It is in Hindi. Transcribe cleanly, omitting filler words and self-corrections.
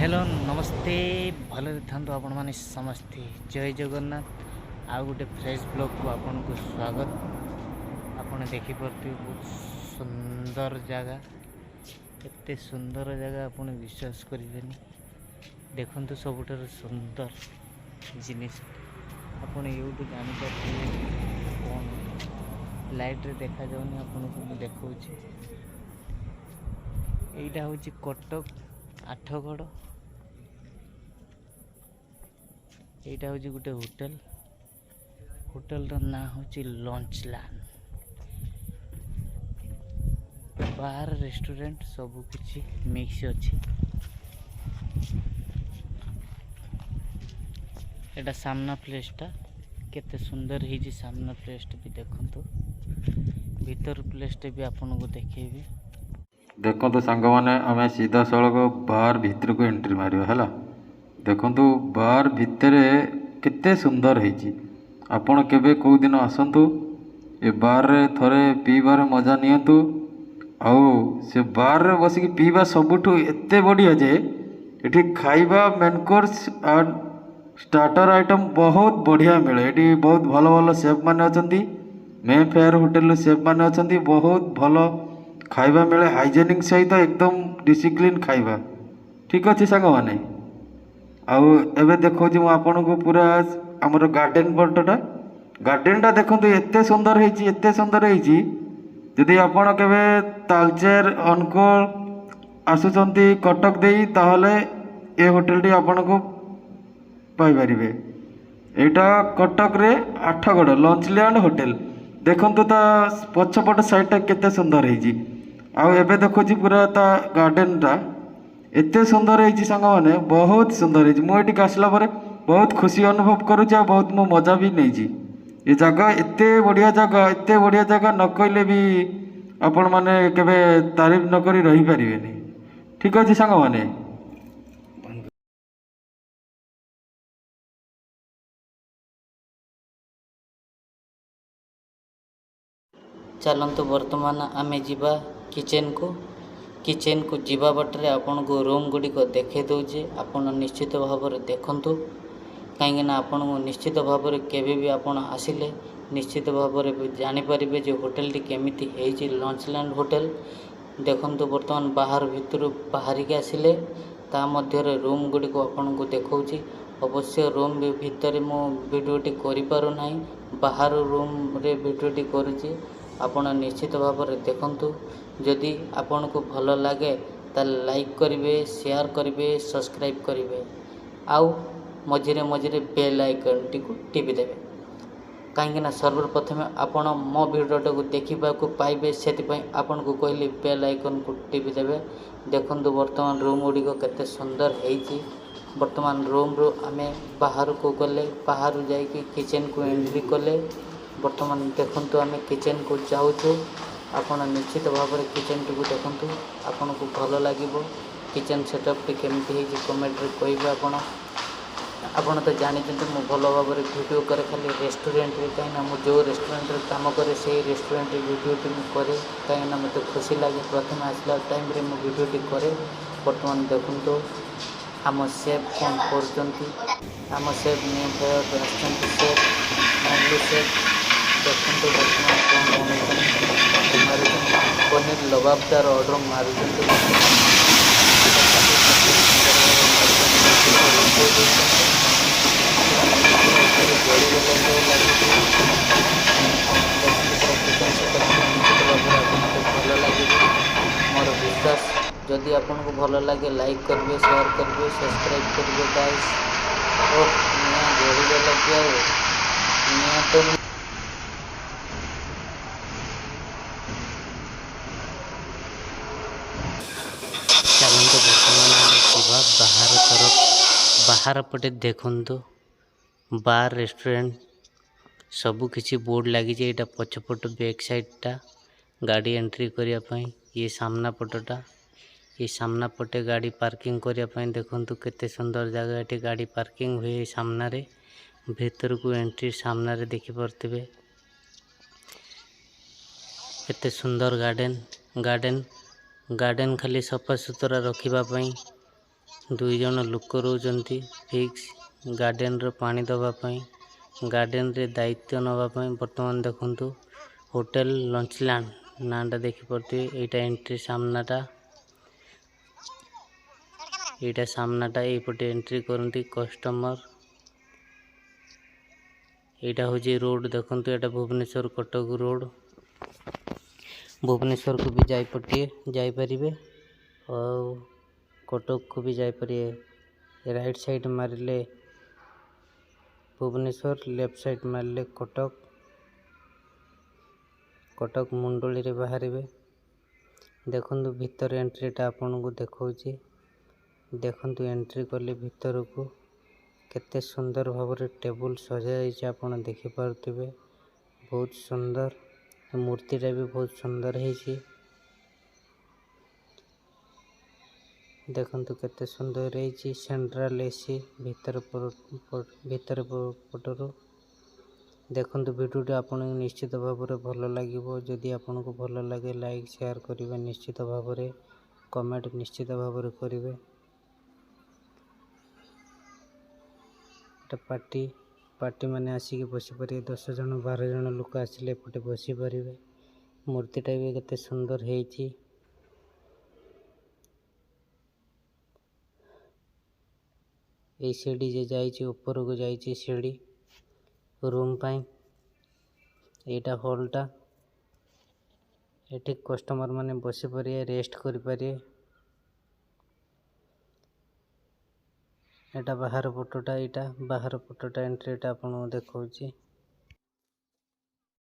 हेलो नमस्ते भले था आपण मैंने समस्ते जय जगन्नाथ आउ गोटे फ्रेश ब्लॉग को आपन को स्वागत। आपन देखिपे बहुत सुंदर जगह एते सुंदर जगह आपन विश्वास करें देखु सबुठ सुंदर जिनिस आपन यूट्यूब जापर कौन लाइट रे देखा जाऊनी आपन को देखा यहीटा हूँ कटक आठगड़ यहाँ हूँ गोटे होटेल ना हूँ लंच लैंड बार रेस्टोरेंट सब किछि मिक्स अच्छी। एटा सामना प्लेसटा केते सुंदर ही सामना प्लेसटा भी देखंतु भीतर प्लेसटा भी आपन को देखेबी। देखो तो सांग मैंने आम सीधा सड़क बार भीतर को एंट्री मारिबा है। देखो बार भितर केते सुंदर है। आपण केबे कौ दिन आसतु ए बार रे थरे पीबार मजा नियंतु। आउ से बार रे बसिक पीबा सबुठु एते बढ़िया जे एठी खाइबा मेन कोर्स और स्टार्टर आइटम बहुत बढ़िया मिले। एठी बहुत भल भल शेफ माने अछंती। मे फेयर होटेल शेफ माने अछंती। बहुत भल खाइबा मिले हाइजेनिक सहित एकदम डिसिप्लिन खाइबा। ठीक अच्छे सांग मैंने आउ एबे देखो जी आपन को पूरा आमर गार्डन पटटा गार्डनटा देखो एते सुंदर है एते सुंदर है। जदि आपन केबे तालचेर अनकोल आसुचंती कटक देई ताहले ए होटेलटी आपन को पाई परिबे। एटा कटक रे आठगड़ लंच लैंड होटेल देखंतु ता पछपट साइडटा केते सुंदर है। आउ एबे देखो जी पूरा ता गार्डनटा एते सुंदर है सांग मैंने बहुत सुंदर है। मुझे आसला पर बहुत खुशी अनुभव करुँच बहुत मो मजा भी नहीं। ये जगह एते बढ़िया जगह न कहले भी आपण मैंने केबे तारीफ न करी रही पारिबेनी। ठीक अच्छे सांग मैंने चलतु वर्तमान आमे जीवा किचेन को जीवा बाटरे आपन को रूम गुड़ी को देखे दौचे आपन निश्चित भाव में देखंतु कहीं आपन को निश्चित भाव में केबे भी आपन आसिले निश्चित भाव में जानी परिबे जे होटेल टी केमिति हेछि लंच लैंड होटेल। देखंतु वर्तमान बाहर भितर बाहर के आसिले ता मध्य रूम गुड़ी को आपन को देखौछि। अवश्य रूम भितर मो वीडियोटी करि पारु नाही बाहर रूम रे वीडियोटी करूछि आपण निश्चित भाव में देखंतु। जदि आपन को भल लगे ताल लाइक करिवे शेयर करिवे सब्सक्राइब करिवे आउ मझिरे मझिरे बेल आइकन टी को टिपि देबे कहीं सर्वप्रथम आपण मो वीडियोटा को देखा पाइबे से आपन को कहली बेल आइकन को टिपि देबे। देखंतु वर्तमान रूम गुड़ी केते सुंदर है। वर्तमान रूम रो आमे बाहर को गले बाहर जाइए किचन को एंट्री कले वर्तमान देखंतु आमे किचन को जाऊँ आपण निश्चित भाव में किचन टी को देखंतु आपन को भल लगे किचन सेटअप टी केमती है कमेंट रे कहबे। आपण तो जानते मु भल भाव में वीडियो करे खाली रेस्टोरेंट रे कहीं मु जो रेस्टोरेंट रे काम करे से रेस्टोरेंट वीडियो टी करे कहीं मत खुशी लगे प्रथम आसला टाइम रे मु वीडियो टी करे। वर्तमान देखंतु आम सेफ कौन कर सेफ न्यू फेयर आसछंती सेफ मंगलू सेफ देखंतु वर्तमान कौन मारुछन पनीर लबाबदार ऑर्डर मारुछन भल लगे मोर विश्वास। जदि आपन को भल लगे लाइक करिवे शेयर करिवे सब्सक्राइब करिवे गाइस। ओह निया जोड़ी लगे निया तो चलते वर्तमान बाहर तरफ बाहर पटे देखंतु बार रेस्टोरेंट सबु किछि बोर्ड लगी यहाँ पछपट बैक साइडटा गाड़ी एंट्री करने ये सामना पटटा ये सामना पटे गाड़ी पार्किंग करने देखंतु केते सुंदर जगह ये गाड़ी पार्किंग हुए सामना रे भीतर को एंट्री सामना रे देखि परथिबे केते सुंदर गार्डन खाली सफा सुतरा रखिबा पई ଦୁଇ ଜଣ ଲୋକ ରହୁଛନ୍ତି ଫିକ୍ସ ଗାର୍ଡେନର ପାଣି ଦେବା ପାଇଁ, ଗାର୍ଡେନରେ ଦାୟିତ୍ୱ ନେବା ପାଇଁ। ବର୍ତ୍ତମାନ ଦେଖନ୍ତୁ ହୋଟେଲ ଲଞ୍ଚଲ୍ୟାଣ୍ଡ ନାଁଟା ଦେଖିପାରୁଥିବେ। ଏଇଟା ଏଣ୍ଟ୍ରି ସାମ୍ନାଟା, ଏଇପଟେ ଏଣ୍ଟ୍ରି କରନ୍ତି କଷ୍ଟମର। ଏଇଟା ହେଉଛି ରୋଡ଼ ଦେଖନ୍ତୁ, ଏଇଟା ଭୁବନେଶ୍ୱର କଟକ ରୋଡ଼। ଭୁବନେଶ୍ୱରକୁ ବି ଯାଇପାରିବେ ଆଉ କଟକକୁ ବି ଯାଇପାରିବେ। ରାଇଟ୍ ସାଇଡ଼୍ ମାରିଲେ ଭୁବନେଶ୍ୱର, ଲେଫ୍ଟ ସାଇଡ଼୍ ମାରିଲେ କଟକ ମୁଣ୍ଡଳିରେ ବାହାରିବେ। ଦେଖନ୍ତୁ ଭିତର ଏଣ୍ଟ୍ରିଟା ଆପଣଙ୍କୁ ଦେଖାଉଛି। ଦେଖନ୍ତୁ ଏଣ୍ଟ୍ରି କଲେ ଭିତରକୁ କେତେ ସୁନ୍ଦର ଭାବରେ ଟେବୁଲ ସଜାଯାଇଛି ଆପଣ ଦେଖିପାରୁଥିବେ। ବହୁତ ସୁନ୍ଦର, ମୂର୍ତ୍ତିଟା ବି ବହୁତ ସୁନ୍ଦର ହେଇଛି। ଦେଖନ୍ତୁ କେତେ ସୁନ୍ଦର ହେଇଛି। ସେଣ୍ଟ୍ରାଲ ଏସି ଭିତର ପଟରୁ। ଦେଖନ୍ତୁ ଭିଡ଼ିଓଟି ଆପଣଙ୍କୁ ନିଶ୍ଚିତ ଭାବରେ ଭଲ ଲାଗିବ। ଯଦି ଆପଣଙ୍କୁ ଭଲ ଲାଗେ ଲାଇକ୍ ସେୟାର କରିବେ ନିଶ୍ଚିତ ଭାବରେ, କମେଣ୍ଟ ନିଶ୍ଚିତ ଭାବରେ କରିବେ। এটা ପାର୍ଟି ମାନେ ଆସିକି ବସିପାରିବେ। 10 ଜଣ 12 ଜଣ ଲୋକ ଆସିଲେ ଏପଟେ ବସିପାରିବେ। ମୂର୍ତ୍ତିଟା ବି କେତେ ସୁନ୍ଦର ହେଇଛି। এই ସିଡ଼ି ଯେ ଯାଇଛି ଉପରକୁ ଯାଇଛି ସିଡ଼ି ରୁମ୍ ପାଇଁ। ଏଇଟା ହଲ୍ଟା, ଏଠି କଷ୍ଟମର ମାନେ ବସିପାରିବେ, ରେଷ୍ଟ କରିପାରିବେ। ଏଇଟା ବାହାର ପଟଟା, ଏଇଟା ବାହାର ପଟଟା ଏଣ୍ଟ୍ରିଟା ଆପଣଙ୍କୁ ଦେଖାଉଛି।